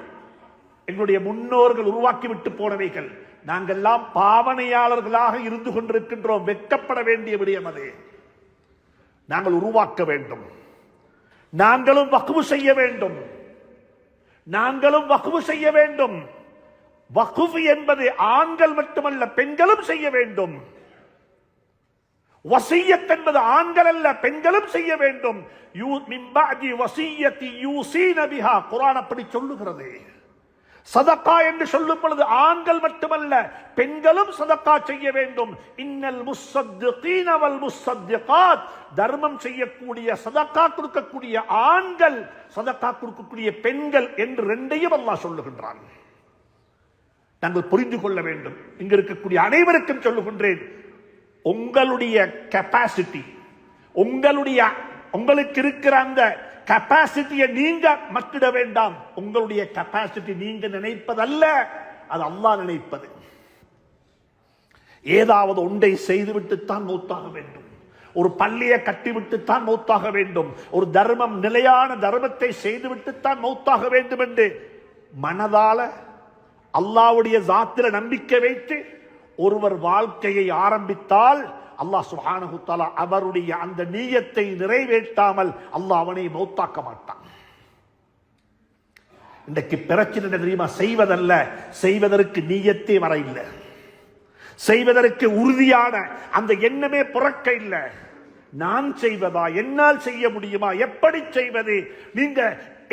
எங்களுடைய முன்னோர்கள் உருவாக்கிவிட்டு போனவைகள். நாங்கள்லாம் பாவனையாளர்களாக இருந்து கொண்டிருக்கின்றோம். வெட்கப்பட வேண்டிய விடயம் அது. நாங்கள் உருவாக்க வேண்டும். நாங்களும் வக்ஃபு செய்ய வேண்டும். நாங்களும் வக்ஃபு செய்ய வேண்டும். வக்ஃபு என்பது ஆண்கள் மட்டுமல்ல, பெண்களும் செய்ய வேண்டும். வசியத் என்பது ஆண்கள் அல்ல, பெண்களும் செய்ய வேண்டும். குர்ஆன் அப்படி சொல்லுகிறது. சதகா என்று சொல்லும் பொழுது ஆண்கள் மட்டுமல்ல, பெண்களும் சதகா செய்ய வேண்டும். இன்னல் முஸ்ஸத்திகீன வல் முஸ்ஸத்திகாத், தர்மம் செய்யக்கூடிய சதகா கொடுக்கக்கூடிய ஆண்கள், சதகா கொடுக்கக்கூடிய பெண்கள் என்று ரெண்டையும் அல்லாஹ் சொல்லுகின்றான். நாங்கள் புரிந்து கொள்ள வேண்டும். இங்க இருக்கக்கூடிய அனைவருக்கும் சொல்லுகின்றேன், உங்களுடைய கெப்பாசிட்டி, உங்களுக்கு இருக்கிற அந்த கெப்பாசிட்டியை நீங்க மக்கிட வேண்டாம். உங்களுடைய கெப்பாசிட்டி நீங்க நினைப்பதல்ல, அது அல்லாஹ் நினைப்பது. ஏதாவது ஒன்றை செய்துவிட்டுத்தான் மௌத்தாக வேண்டும். ஒரு பள்ளியை கட்டிவிட்டுத்தான் மௌத்தாக வேண்டும். ஒரு தர்மம், நிலையான தர்மத்தை செய்துவிட்டுத்தான் மௌத்தாக வேண்டும் என்று மனதால அல்லாஹ்வுடைய ஸாத்தில நம்பிக்கை வைத்து ஒருவர் வாழ்க்கையை ஆரம்பித்தால் அல்லாஹ் சுப்ஹானஹு வ தஆலா அவருடைய அந்த நியத்தை நிறைவேற்றாமல் அல்லாஹ் அவனை மௌத்தாக்க மாட்டான். இன்றைக்கு பிரச்சனை தெரியுமா? செய்வதல்ல, செய்வதற்கு நியத்தே வர இல்லை, செய்வதற்கு உறுதியான அந்த எண்ணமே பிறக்க இல்லை. நான் செய்வதா, என்னால் செய்ய முடியுமா, எப்படி செய்வது நீங்க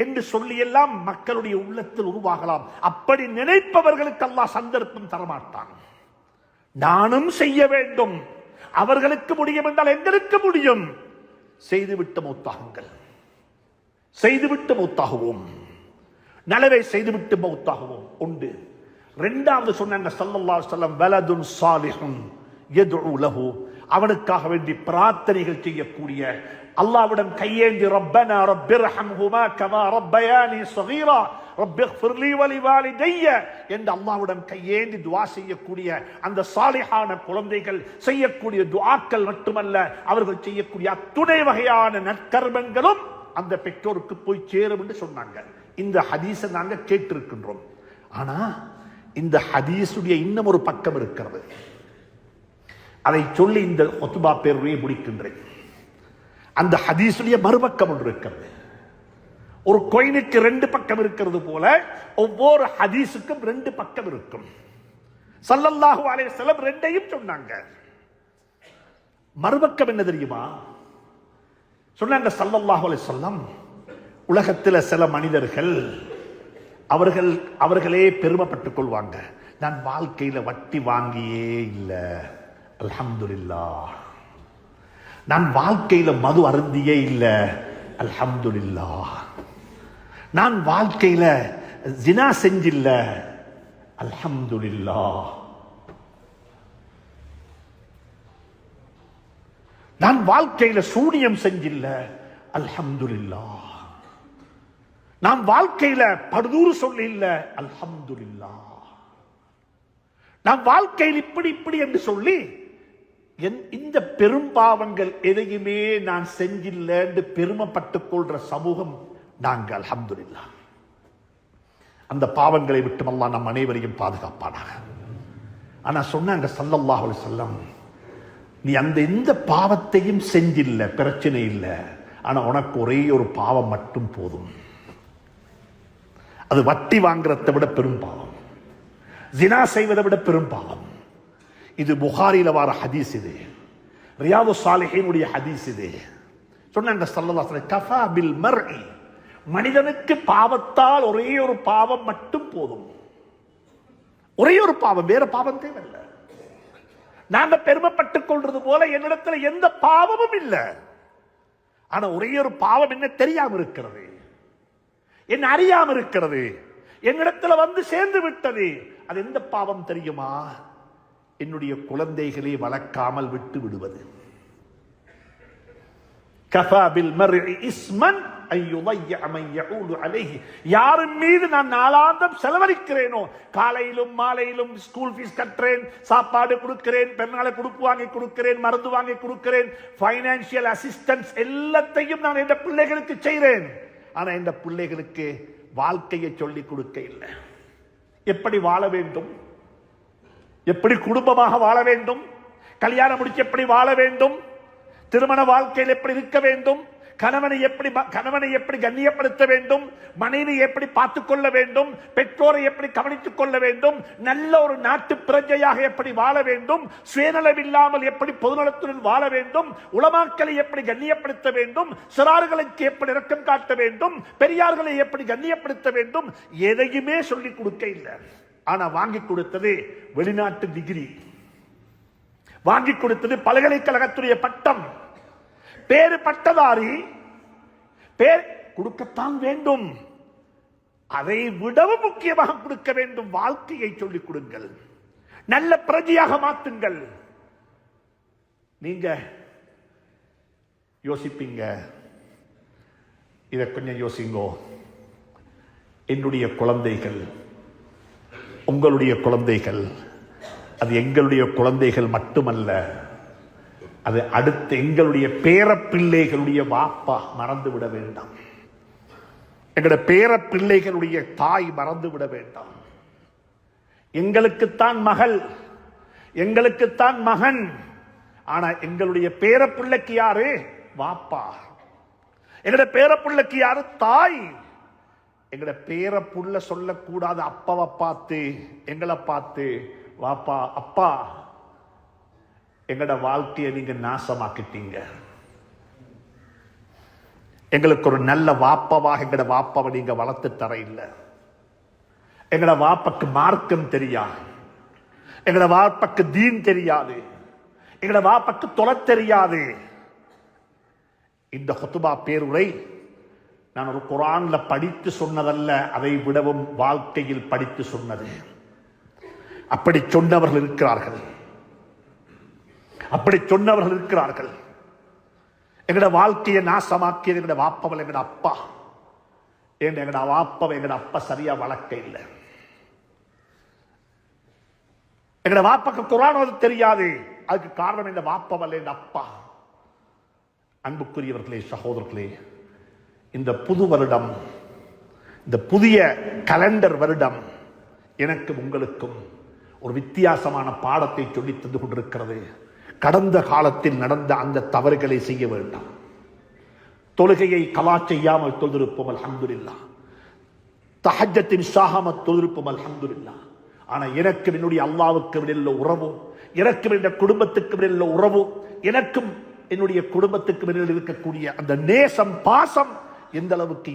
என்று சொல்லி எல்லாம் மக்களுடைய உள்ளத்தில் உருவாகலாம். அப்படி நினைப்பவர்களுக்கு அல்லாஹ் சந்தர்ப்பம் தரமாட்டான். நானும் செய்ய வேண்டும், அவர்களுக்கு முடியும் என்றால் எங்களுக்கு முடியும். செய்துவிட்டு மௌத்தாகுங்கள், செய்துவிட்டு மௌத்தாகுவோம், நலவை செய்துவிட்டு மௌத்தாகுவோம். உண்டு. இரண்டாவது சொன்னாங்க ஸல்லல்லாஹு அலைஹி வஸல்லம், வலதுன் சாலிஹுன் யதுஉ லஹு, அவனுக்காக வேண்டி பிரார்த்தனைகள் செய்யக்கூடிய, அல்லாஹ்விடம் கையேந்தி ரப்பனா ரப்பிர்ஹம்ஹுமா கமா ரப்பயானி ஸகீரா ரப்பிக்ஃபிர் லீ வ லிவாலிதைய என்று அல்லாஹ்விடம் கையேந்தி துஆ செய்யக்கூடிய அந்த சாலிஹான குழந்தைகள் செய்யக்கூடிய துஆக்கள் மட்டுமல்ல, அவர்கள் செய்யக்கூடிய அத்துணை வகையான நற்கர்மங்களும் அந்த பெற்றோருக்கு போய் சேரும் என்று சொன்னாங்க. இந்த ஹதீஸை நாங்கள் கேட்டிருக்கின்றோம். ஆனா இந்த ஹதீஸுடைய இன்னும் ஒரு பக்கம் இருக்கிறது. அதை சொல்லி இந்த ஹுத்பா பேருரையை முடிக்கின்றேன். அந்த ஹதீஸுடைய மறுபக்கம் ஒன்று இருக்கிறது. ஒரு கோயினுக்கு ரெண்டு பக்கம் இருக்கிறது போல ஒவ்வொரு ஹதீஸுக்கும் ரெண்டு பக்கம் இருக்கும். ஸல்லல்லாஹு அலைஹி வஸல்லம் ரெண்டையும் சொன்னாங்க. மறுபக்கம் என்ன தெரியுமா? சொன்னாங்க ஸல்லல்லாஹு அலைஹி வஸல்லம், உலகத்தில் சில மனிதர்கள் அவர்களே பெருமைப்பட்டுக் கொள்வாங்க, நான் வாழ்க்கையில வட்டி வாங்கியே இல்லை, அல்ஹம்துலில்லாஹ். நான் வாழ்க்கையில மது அருந்தியே இல்லை, அல்ஹம்துலில்லாஹ். நான் வாழ்க்கையில ஜினா செஞ்சில்ல, அல்ஹம்துலில்லாஹ். நான் வாழ்க்கையில சூனியம் செஞ்சில்ல, அல்ஹம்துலில்லாஹ். நான் வாழ்க்கையில படுதூறு சொல்ல, அல்ஹம்துலில்லாஹ். நான் வாழ்க்கையில் இப்படி இப்படி என்று சொல்லி இந்த பெரும்பாவங்கள் எதையுமே நான் செஞ்சில்ல என்று பெருமைப்பட்டுக் கொள்ற சமூகம் நாங்கள், அல்ஹம்துலில்லாஹ். அந்த பாவங்களை விட்டு அல்லாஹ் நம் அனைவரையும் பாதுகாப்பானாக. ஆனா சொன்னாங்க ஸல்லல்லாஹு அலைஹி வஸல்லம், நீ அந்த எந்த பாவத்தையும் செஞ்சில்ல, பிரச்சனை இல்லை, ஆனா உனக்கு ஒரே ஒரு பாவம் மட்டும் போதும். அது வட்டி வாங்குறதை விட பெரும் பாவம், ஜினா செய்வதை விட பெரும் பாவம். இது புகாரில வர ஹதீஸ், இது ரியாது ஸாலிஹீனுடைய ஹதீஸ். இது சொன்னாங்க ஸல்லல்லாஹு அலைஹி வஸல்லம், கஃபா பில் மர்இ, மனிதனுக்கு பாவத்தால் ஒரே ஒரு பாவம் மட்டும் போதும். ஒரே ஒரு பாவம், வேற பாவம் தேவையில்லை. நாங்க பெருமைப்பட்டுக் கொள்றது போல என்னிடத்துல எந்த பாவமும் இல்லை, ஆனா ஒரே ஒரு பாவம் என்ன தெரியாம இருக்கிறது, என்ன அறியாம இருக்கிறது, என்னிடத்துல வந்து சேர்ந்து விட்டது. அது எந்த பாவம் தெரியுமா? என்னுடைய குழந்தைகளை வளர்க்காமல் விட்டு விடுவது. கஃபா பில் மர்இ இஸ்மன் ஐயுضيع من يعول عليه. யாரின் மீது நான் நாளாந்தம் செலவழிக்கிறேனோ, காலையிலும் மாலையிலும் ஸ்கூல் ஃபீஸ் கட்டுறேன், சாப்பாடு கொடுக்கிறேன், பெருநாளை கொடுப்பு வாங்கி கொடுக்கிறேன், மருந்து வாங்கி கொடுக்கிறேன், ஃபைனான்சியல் அசிஸ்டன்ஸ் எல்லாத்தையும் நான் என் பிள்ளைகளுக்கு செய்கிறேன். ஆனா இந்த பிள்ளைகளுக்கு வாழ்க்கையை சொல்லிக் கொடுக்க இல்லை. எப்படி வாழ வேண்டும், எப்படி குடும்பமாக வாழ வேண்டும், கல்யாணம் முடிச்சு எப்படி வாழ வேண்டும், திருமண வாழ்க்கையில் எப்படி இருக்க வேண்டும், கணவனை எப்படி கண்ணியப்படுத்த வேண்டும், மனைவி எப்படி பார்த்துக் கொள்ள வேண்டும், பெற்றோரை எப்படி கவனித்துக் கொள்ள வேண்டும், நல்ல ஒரு நாட்டு பிரஜையாக எப்படி வாழ வேண்டும், சுயநலமில்லாமல் எப்படி பொதுநலத்துடன் வாழ வேண்டும், உலமாக்களை எப்படி கண்ணியப்படுத்த வேண்டும், சிறார்களுக்கு எப்படி இரக்கம் காட்ட வேண்டும், பெரியார்களை எப்படி கண்ணியப்படுத்த வேண்டும், எதையுமே சொல்லிக் கொடுக்க இல்லை. ஆனா வாங்கி கொடுத்தது வெளிநாட்டு டிகிரி, வாங்கி கொடுத்தது பல்கலைக்கழகத்துடைய பட்டம். பேரு பட்டதாரி, பேர் கொடுக்கத்தான் வேண்டும். அதை விடவும் முக்கியமாக கொடுக்க வேண்டும். வாழ்க்கையை சொல்லிக் கொடுங்கள், நல்ல பிரஜையாக மாற்றுங்கள். நீங்க யோசிப்பீங்க, இதை கொஞ்சம் யோசிங்கோ. என்னுடைய குழந்தைகள், உங்களுடைய குழந்தைகள், அது எங்களுடைய குழந்தைகள் மட்டுமல்ல, அது அடுத்து எங்களுடைய பேரப்பிள்ளைகளுடைய வாப்பா மறந்து விட வேண்டாம். எங்களுடைய பேரப்பிள்ளைகளுடைய தாய் மறந்து விட வேண்டாம். எங்களுக்குத்தான் மகள், எங்களுக்குத்தான் மகன், ஆனா எங்களுடைய பேரப்பிள்ளைக்கு யாரு? வாப்பா. எங்களுடைய பேரப்பிள்ளைக்கு யாரு? தாய். எங்களுடைய பேரப்புள்ள சொல்லக்கூடாது அப்பாவை பார்த்து, எங்களை பார்த்து, வாப்பா அப்பா எங்களோட வாழ்க்கையை நீங்க நாசமாக்கிட்டீங்க. எங்களுக்கு ஒரு நல்ல வாப்பாவாக எங்களோட வாப்பாவை நீங்க வளர்த்து தர இல்லை. எங்களோட வாப்பாக்கு மார்க்கம் தெரியாது, எங்களோட வாப்பாக்கு தீன் தெரியாது, எங்களோட வாப்பாக்கு தொலை தெரியாது. இந்த குத்துபா பேருரை நான் ஒரு குர்ஆன்ல படித்து சொன்னதல்ல, அதை விடவும் வாழ்க்கையில் படித்து சொன்னது. அப்படி சொன்னவர்கள் இருக்கிறார்கள், அப்படி சொன்னவர்கள் இருக்கிறார்கள். எங்கட வாழ்க்கையை நாசமாக்கியது எங்கட வாப்பவள், எங்கட அப்பா. எங்கட வாப்பவை எங்கட அப்பா சரியா வளர்க்க இல்லை. எங்கட வாப்பாக்கு குர்ஆன் ஓத தெரியாது, அதுக்கு காரணம் இந்த வாப்பவள், எங்க அப்பா. அன்புக்குரியவர்களே, சகோதரர்களே, இந்த புது வருடம், இந்த புதிய கலண்டர் வருடம் எனக்கும் உங்களுக்கும் ஒரு வித்தியாசமான பாடத்தை சொல்லி தந்து கொண்டிருக்கிறது. கடந்த காலத்தில் நடந்த அந்த தவறுகளை செய்ய வேண்டாம். தொழுகையை கலா செய்யாமல் தொழுதிருப்போம், அல்ஹம்துலில்லாஹ். தஹஜ்ஜத்தின் ஷாஹமத் தொழுதிருப்போம், அல்ஹம்துலில்லாஹ். ஆனா எனக்கு என்னுடைய அல்லாஹ்வுக்கு இடையில உறவு, எனக்கு என்னுடைய குடும்பத்துக்கு இடையில உறவு, எனக்கும் என்னுடைய குடும்பத்துக்கு இடையில் இருக்கக்கூடிய அந்த நேசம், பாசம் எந்த அளவுக்கு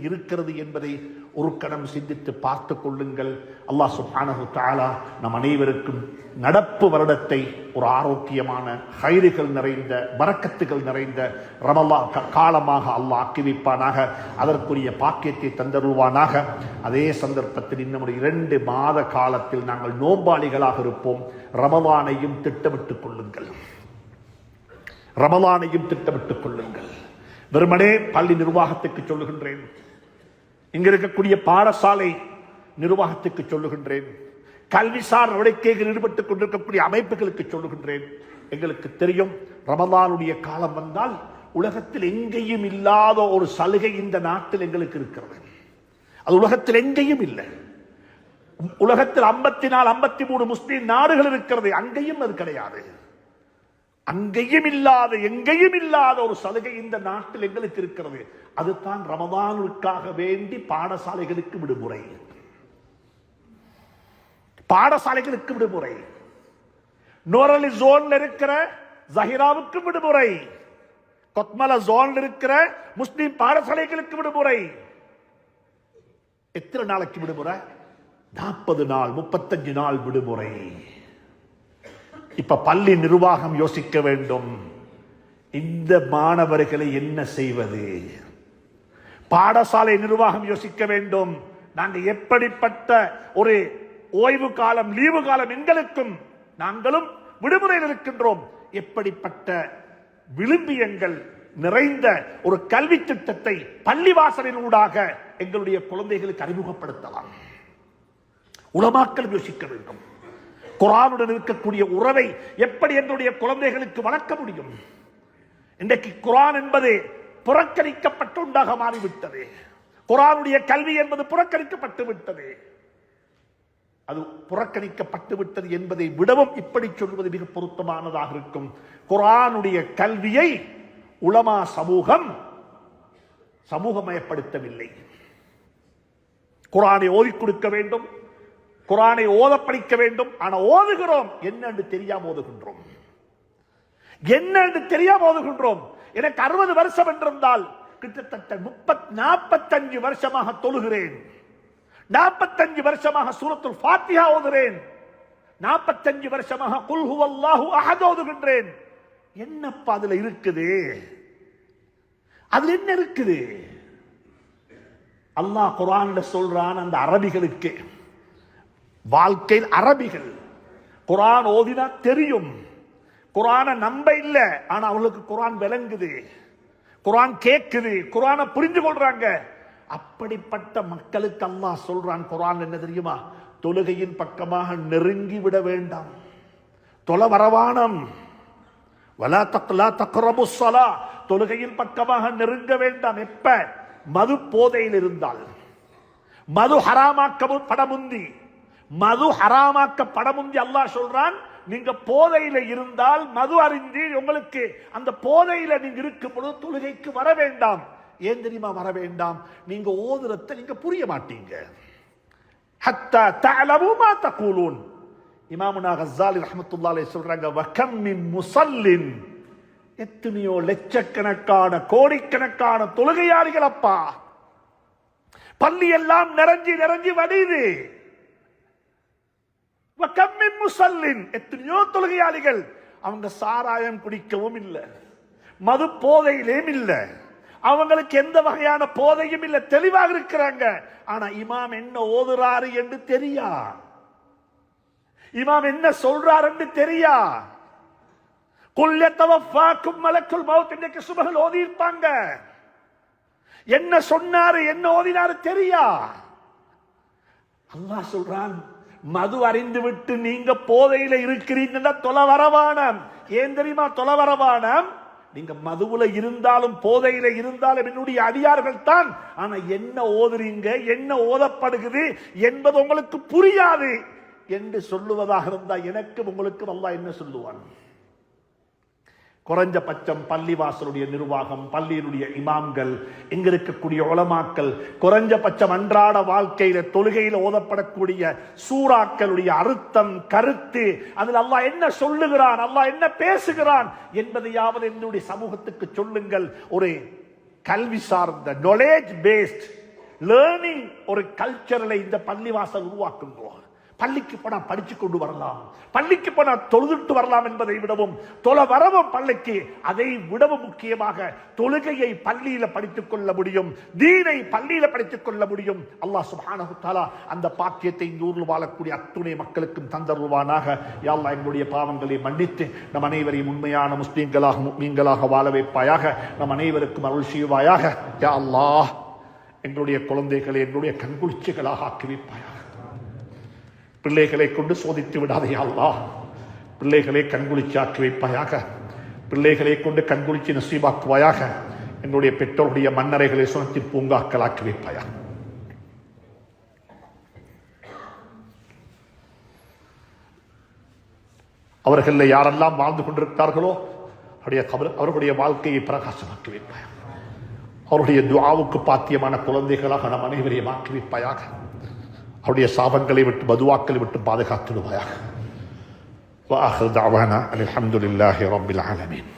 இருக்கிறது என்பதை ஒரு கணம் சிந்தித்து பார்த்துக் கொள்ளுங்கள். அல்லாஹ் சுப்ஹானஹு தஆலா நம் அனைவருக்கும் நடப்பு வருடத்தை ஒரு ஆரோக்கியமான, ஹைறுகள் நிறைந்த, பரக்கத்துகள் நிறைந்த ரமலான் காலமாக அல்லாஹ் ஆக்கி வைப்பானாக. அதற்குரிய பாக்கியத்தை தந்தருள்வானாக. அதே சந்தர்ப்பத்தில் இன்னும் ஒரு 2 மாத காலத்தில் நாங்கள் நோம்பாளிகளாக இருப்போம். ரமலானையும் திட்டமிட்டுக் கொள்ளுங்கள், ரமலானையும் திட்டமிட்டுக் கொள்ளுங்கள். வெறுமனே பள்ளி நிர்வாகத்துக்கு சொல்லுகின்றேன், இங்க இருக்கக்கூடிய பாடசாலை நிர்வாகத்துக்கு சொல்லுகின்றேன், கல்விசார் நடவடிக்கைகள் ஈடுபட்டுக் கொண்டிருக்கக்கூடிய அமைப்புகளுக்கு சொல்லுகின்றேன். எங்களுக்கு தெரியும், ரமலானுடைய காலம் வந்தால் உலகத்தில் எங்கேயும் இல்லாத ஒரு சலுகை இந்த நாட்டில் எங்களுக்கு இருக்கிறது. அது உலகத்தில் எங்கேயும் இல்லை. உலகத்தில் 54, 53 முஸ்லிம் நாடுகள் இருக்கிறது, அங்கேயும் அது கிடையாது. அங்கேயும் இல்லாத, எங்கேயும் இல்லாத ஒரு சலுகை இந்த நாட்டில் எங்களுக்கு இருக்கிறது. அதுதான் ரமதானுக்காக வேண்டி பாடசாலைகளுக்கு விடுமுறை, பாடசாலைகளுக்கு விடுமுறை, நோரலி ஜோன்ல இருக்கிற ஜஹிராவுக்கு விடுமுறை, கொத்மல ஜோன்ல இருக்கிற முஸ்லிம் பாடசாலைகளுக்கு விடுமுறை. எத்தனை நாளைக்கு விடுமுறை? 40 நாள், 35 நாள் விடுமுறை. இப்ப பள்ளி நிர்வாகம் யோசிக்க வேண்டும், இந்த மாணவர்களை என்ன செய்வது? பாடசாலை நிர்வாகம் யோசிக்க வேண்டும், நாங்கள் எப்படிப்பட்ட ஒரு ஓய்வு காலம், லீவு காலம் எங்களுக்கும், நாங்களும் விடுமுறையில் இருக்கின்றோம், எப்படிப்பட்ட விழுமியங்கள் நிறைந்த ஒரு கல்வி திட்டத்தை பள்ளிவாசலின் ஊடாக எங்களுடைய குழந்தைகளுக்கு அறிமுகப்படுத்தலாம். உலமாக்கள் யோசிக்க வேண்டும், குர்ஆனுடன் இருக்கக்கூடிய உறவை எப்படி எங்களுடைய குழந்தைகளுக்கு வளர்க்க முடியும்? இன்றைக்கு குர்ஆன் என்பது புறக்கணிக்கப்பட்ட ஒன்றாக மாறிவிட்டது. குர்ஆனுடைய கல்வி என்பது புறக்கணிக்கப்பட்டு விட்டது. அது புறக்கணிக்கப்பட்டு விட்டது என்பதை விடவும் இப்படி சொல்வது மிக பொருத்தமானதாக இருக்கும். குர்ஆனுடைய கல்வியை உலமா சமூகம் சமூகமயப்படுத்தவில்லை. குர்ஆனை ஓதிக் கொடுக்க வேண்டும், குர்ஆனை ஓத படிக்க வேண்டும். ஆனால் ஓதுகிறோம் என்ன என்று தெரியாம ஓதுகின்றோம். என்ன என்று தெரியாம ஓதுகின்றோம். எனக்கு 60 வருஷம் என்றிருந்தால் கிட்டத்தட்ட 45 வருஷமாக தொழுகிறேன், 45 வருஷமாக சூரத்துல் ஃபாத்திஹா ஓதுகிறேன், 45 வருஷமாக குல் ஹுவல்லாஹு அஹத் ஓதுகின்றேன். என்னப்பா அதுல இருக்குது? அதுல என்ன இருக்குது? அல்லாஹ் குர்ஆன்ல சொல்றான், அந்த அரபிகளுக்கு வாழ்க்கையில் அரபிகள் குர்ஆன் ஓதினா தெரியும், குர்ஆனை நம்ப இல்ல, ஆனா அவங்களுக்கு குர்ஆன் விளங்குது, குர்ஆன் கேட்குது, குர்ஆனை புரிந்து கொள்றாங்க. அப்படிப்பட்ட மக்களுக்கு அல்லாஹ் சொல்றான் குர்ஆன் என்ன தெரியுமா? தொழுகையின் பக்கமாக நெருங்கி விட வேண்டாம், தொலை வரவானம், வலா தக்ரபு ஸலா, தொழுகையின் பக்கமாக நெருங்க வேண்டாம். எப்ப? மது போதையில் இருந்தால், மது ஹராமாக்கப்பட முந்தி, மது ஹராமாக்கப்பட முந்தி அல்லாஹ் சொல்றான், நீங்க போதையில இருந்தால், மது அறிந்து உங்களுக்கு அந்த போதையில நீங்க இருக்கும் பொழுது தொழுகைக்கு வர வேண்டாம். ஏன் தெரியுமா வர வேண்டாம்? நீங்க ஓதுறத நீங்க புரிய மாட்டீங்க. ஹத்தா தஅலமு மா தகூலூன். இமாமுனா கஸ்ஸாலி ரஹ்மத்துல்லாஹி அலைஹி சொல்றாங்க, வகம் மின் முஸல்லின், எத்தனையோ லட்சக்கணக்கான கோடிக்கணக்கான தொழுகையாளிகள் அப்பா, பள்ளி எல்லாம் நிறைஞ்சி நிறைஞ்சி வடியுது. வகம் மின் முஸல்லின், எத்தனையோ தொழுகையாளிகள் அவங்க சாராயம் குடிக்கவும் இல்லை, மது போதையிலேயும் இல்லை, அவங்களுக்கு எந்த வகையான போதையும் இல்லை, தெளிவாக இருக்கிறாங்க. ஆனா இமாம் என்ன ஓதுறாரு என்று தெரியா, இமாம் என்ன சொல்றார் என்று தெரியா. குல் யதவஃபாக்கும் மலக்குல் மௌத் இன்றைக்கு சுபஹ் ஓதி இருப்பாங்க, என்ன சொன்னாரு என்ன ஓதினாரு தெரியா. அல்லாஹ் சொல்றான், மது அறிந்து விட்டு நீங்க போதையில இருக்கிறீங்கன்னா தொலை வரவானம். ஏன் தெரியுமா தொலை வரவானம்? நீங்க மதுவுல இருந்தாலும் போதையில இருந்தாலும் என்னுடைய அடியார்கள் தான், ஆனா என்ன ஓதுறீங்க என்ன ஓதப்படுகிறது என்பது உங்களுக்கு புரியாது என்று சொல்லுவதாக இருந்தா எனக்கும் உங்களுக்கும் அல்லாஹ் என்ன சொல்லுவான்? குறைஞ்சபட்சம் பள்ளிவாசலுடைய நிர்வாகம், பள்ளியினுடைய இமாம்கள், இங்க இருக்கக்கூடிய உலமாக்கள், குறைஞ்சபட்சம் அன்றாட வாழ்க்கையில தொழுகையில ஓதப்படக்கூடிய சூறாக்களுடைய அர்த்தம் கருத்து, அதில் அல்லாஹ் என்ன சொல்லுகிறான், அல்லாஹ் என்ன பேசுகிறான் என்பதையாவது என்னுடைய சமூகத்துக்கு சொல்லுங்கள். ஒரு கல்வி சார்ந்த நாலேஜ் பேஸ்ட் லேர்னிங் ஒரு கல்ச்சரலை இந்த பள்ளிவாசல் உருவாக்குகிறோம். பள்ளிக்கு போனா படிச்சு கொண்டு வரலாம், பள்ளிக்கு போனா தொழுதுட்டு வரலாம் என்பதை விடவும், தொலை வரவும் பள்ளிக்கு, அதை விடவும் முக்கியமாக தொழுகையை பள்ளியில படித்துக் கொள்ள முடியும், தீனை பள்ளியில படித்துக் கொள்ள முடியும். அல்லாஹ் சுப்ஹானஹு தஆலா அந்த பாக்கியத்தை இந்த ஊரில் வாழக்கூடிய அத்துணை மக்களுக்கும் தந்தருவானாக. யா அல்லாஹ் எங்களுடைய பாவங்களை மன்னித்து நம் அனைவரையும் உண்மையான முஸ்லிம்களாக முஃமின்களாக வாழ வைப்பாயாக. நம் அனைவருக்கும் அருள் செய்வாயாக. யா அல்லாஹ் எங்களுடைய குழந்தைகளை எங்களுடைய கண்குளிர்ச்சிகளாக ஆக்கி வைப்பாயாக. பிள்ளைகளை கொண்டு சோதித்து விடாதே அல்லாஹ், பிள்ளைகளை கண்குளிச்சு ஆக்கி வைப்பாயாக, பிள்ளைகளை கொண்டு கண்குளிச்சு நசீபாக்குவாயாக. என்னுடைய பெற்றோருடைய மன்னரைகளை சுனத்தி பூங்காக்கள் ஆக்கி வைப்பாயாக. அவர்கள் யாரெல்லாம் வாழ்ந்து கொண்டிருக்கிறார்களோ அவர்களுடைய வாழ்க்கையை பிரகாசமாக்கி வைப்பாயாக. அவருடைய துஆவுக்கு பாத்தியமான குழந்தைகளாக நம் அனைவரையும் ஆக்கி வைப்பாயாக. அவருடைய சாபங்களை விட்டு பதுவாக்களை விட்டு பாதுகாத்துடுவாயாக. வ ஆகிரு தஅவானா அல்ஹம்துலில்லாஹி ரப்பில் ஆலமீன்.